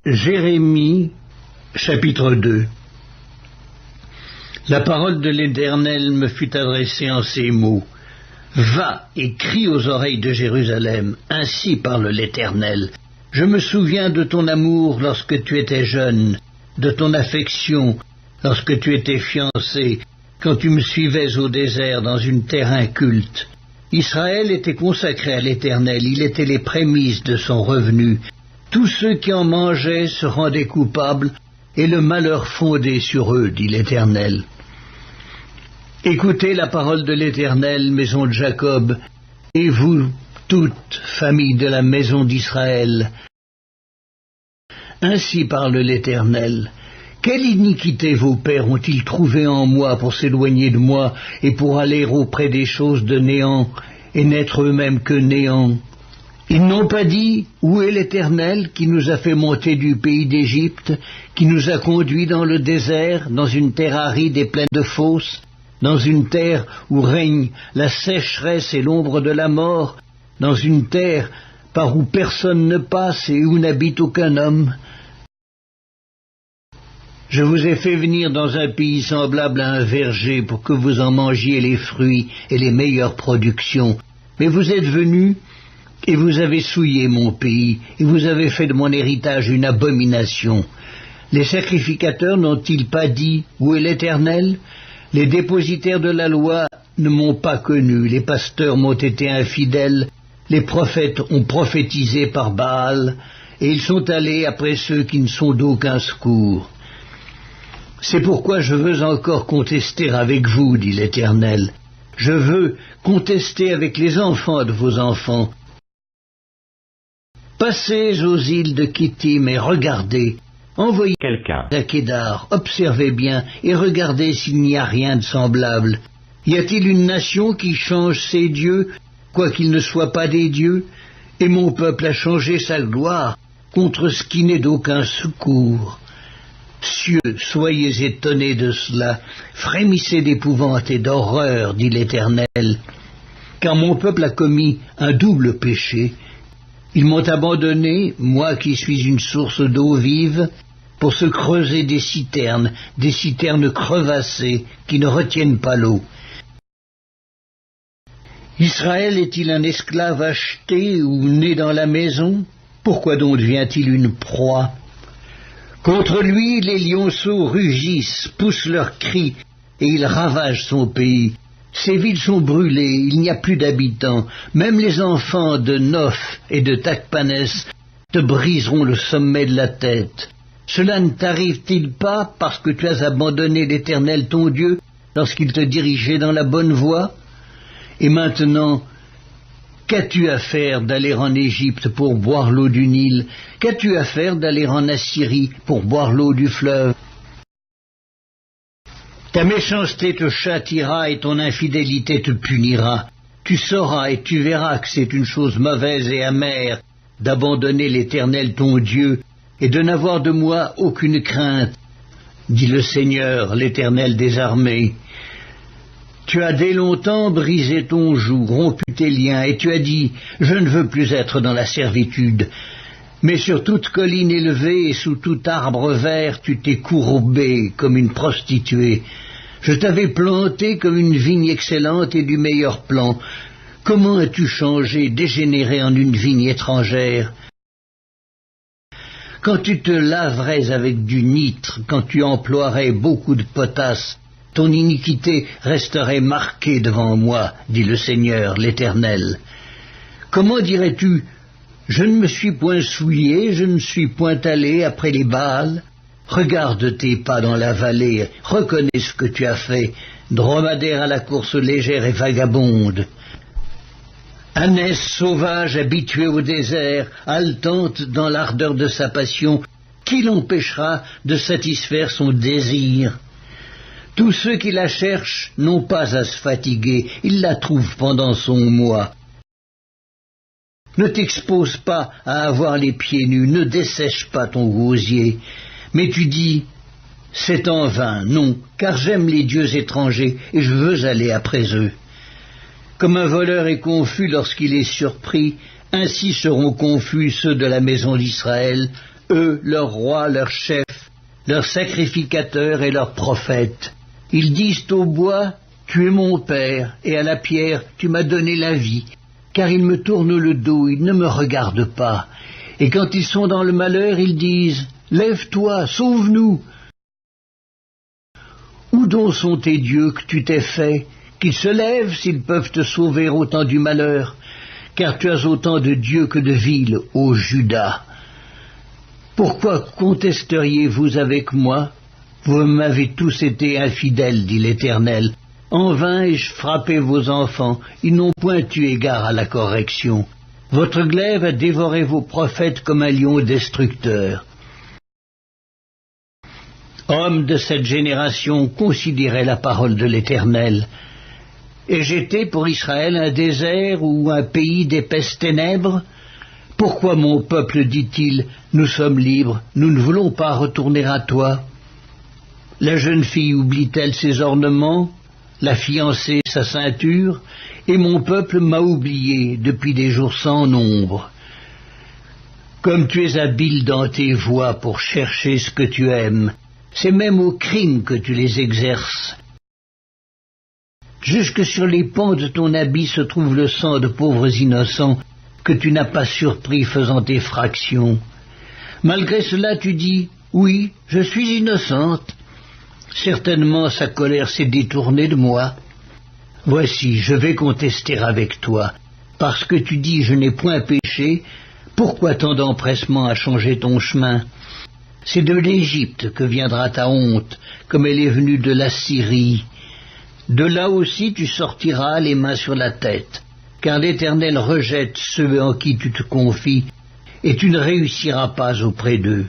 Jérémie, chapitre 2. La parole de l'Éternel me fut adressée en ces mots. Va et crie aux oreilles de Jérusalem, ainsi parle l'Éternel. Je me souviens de ton amour lorsque tu étais jeune, de ton affection lorsque tu étais fiancé, quand tu me suivais au désert dans une terre inculte. Israël était consacré à l'Éternel, il était les prémices de son revenu. Tous ceux qui en mangeaient se rendaient coupables, et le malheur fondait sur eux, dit l'Éternel. Écoutez la parole de l'Éternel, maison de Jacob, et vous, toute famille de la maison d'Israël. Ainsi parle l'Éternel. Quelle iniquité vos pères ont-ils trouvé en moi pour s'éloigner de moi et pour aller auprès des choses de néant et n'être eux-mêmes que néant? Ils n'ont pas dit, où est l'Éternel qui nous a fait monter du pays d'Égypte, qui nous a conduits dans le désert, dans une terre aride et pleine de fosses, dans une terre où règne la sécheresse et l'ombre de la mort, dans une terre par où personne ne passe et où n'habite aucun homme. Je vous ai fait venir dans un pays semblable à un verger pour que vous en mangiez les fruits et les meilleures productions. Mais vous êtes venus et vous avez souillé mon pays, et vous avez fait de mon héritage une abomination. Les sacrificateurs n'ont-ils pas dit, où est l'Éternel? Les dépositaires de la loi ne m'ont pas connu, les pasteurs m'ont été infidèles, les prophètes ont prophétisé par Baal, et ils sont allés après ceux qui ne sont d'aucun secours. C'est pourquoi je veux encore contester avec vous, dit l'Éternel. Je veux contester avec les enfants de vos enfants. Passez aux îles de Kittim et regardez. Envoyez quelqu'un à Kédar, observez bien et regardez s'il n'y a rien de semblable. Y a-t-il une nation qui change ses dieux, quoiqu'ils ne soient pas des dieux? Et mon peuple a changé sa gloire contre ce qui n'est d'aucun secours. Cieux, soyez étonnés de cela, frémissez d'épouvante et d'horreur, dit l'Éternel, car mon peuple a commis un double péché. Ils m'ont abandonné, moi qui suis une source d'eau vive, pour se creuser des citernes crevassées qui ne retiennent pas l'eau. Israël est-il un esclave acheté ou né dans la maison? Pourquoi donc devient-il une proie? Contre lui, les lionceaux rugissent, poussent leurs cris, et ils ravagent son pays. Ses villes sont brûlées, il n'y a plus d'habitants. Même les enfants de Noph et de Tachpanès te briseront le sommet de la tête. Cela ne t'arrive-t-il pas parce que tu as abandonné l'Éternel ton Dieu lorsqu'il te dirigeait dans la bonne voie? Et maintenant, qu'as-tu à faire d'aller en Égypte pour boire l'eau du Nil? Qu'as-tu à faire d'aller en Assyrie pour boire l'eau du fleuve? Ta méchanceté te châtiera et ton infidélité te punira. Tu sauras et tu verras que c'est une chose mauvaise et amère d'abandonner l'Éternel ton Dieu et de n'avoir de moi aucune crainte, dit le Seigneur, l'Éternel des armées. Tu as dès longtemps brisé ton joug, rompu tes liens, et tu as dit, je ne veux plus être dans la servitude. Mais sur toute colline élevée et sous tout arbre vert, tu t'es courbé comme une prostituée. Je t'avais planté comme une vigne excellente et du meilleur plan. Comment as-tu changé, dégénéré en une vigne étrangère? Quand tu te laverais avec du nitre, quand tu emploierais beaucoup de potasse, ton iniquité resterait marquée devant moi, dit le Seigneur, l'Éternel. Comment dirais-tu, je ne me suis point souillé, je ne suis point allé après les Baals? Regarde tes pas dans la vallée, reconnais ce que tu as fait, dromadaire à la course légère et vagabonde. Ânesse sauvage habituée au désert, haletante dans l'ardeur de sa passion, qui l'empêchera de satisfaire son désir? Tous ceux qui la cherchent n'ont pas à se fatiguer, ils la trouvent pendant son mois. Ne t'expose pas à avoir les pieds nus, ne dessèche pas ton gosier. Mais tu dis, c'est en vain, non, car j'aime les dieux étrangers et je veux aller après eux. Comme un voleur est confus lorsqu'il est surpris, ainsi seront confus ceux de la maison d'Israël eux, leur roi, leur chef, leur sacrificateur et leur prophète. Ils disent au bois, tu es mon père, et à la pierre, tu m'as donné la vie, car ils me tournent le dos, ils ne me regardent pas. Et quand ils sont dans le malheur, ils disent, lève-toi, sauve-nous. Où donc sont tes dieux que tu t'es fait, qu'ils se lèvent s'ils peuvent te sauver au temps du malheur, car tu as autant de dieux que de villes, ô Juda. Pourquoi contesteriez-vous avec moi? Vous m'avez tous été infidèles, dit l'Éternel. En vain ai-je frappé vos enfants, ils n'ont point eu égard à la correction. Votre glaive a dévoré vos prophètes comme un lion destructeur. Hommes de cette génération, considérez la parole de l'Éternel. Ai-je été pour Israël un désert ou un pays d'épaisses ténèbres? Pourquoi mon peuple dit-il, nous sommes libres, nous ne voulons pas retourner à toi? La jeune fille oublie-t-elle ses ornements, la fiancée sa ceinture, et mon peuple m'a oublié depuis des jours sans nombre. Comme tu es habile dans tes voies pour chercher ce que tu aimes, c'est même au crime que tu les exerces. Jusque sur les pans de ton habit se trouve le sang de pauvres innocents que tu n'as pas surpris faisant effraction. Malgré cela tu dis, oui, je suis innocente. Certainement sa colère s'est détournée de moi. Voici, je vais contester avec toi. Parce que tu dis, je n'ai point péché, pourquoi tant d'empressement à changer ton chemin? C'est de l'Égypte que viendra ta honte, comme elle est venue de la Syrie. De là aussi tu sortiras les mains sur la tête, car l'Éternel rejette ceux en qui tu te confies, et tu ne réussiras pas auprès d'eux.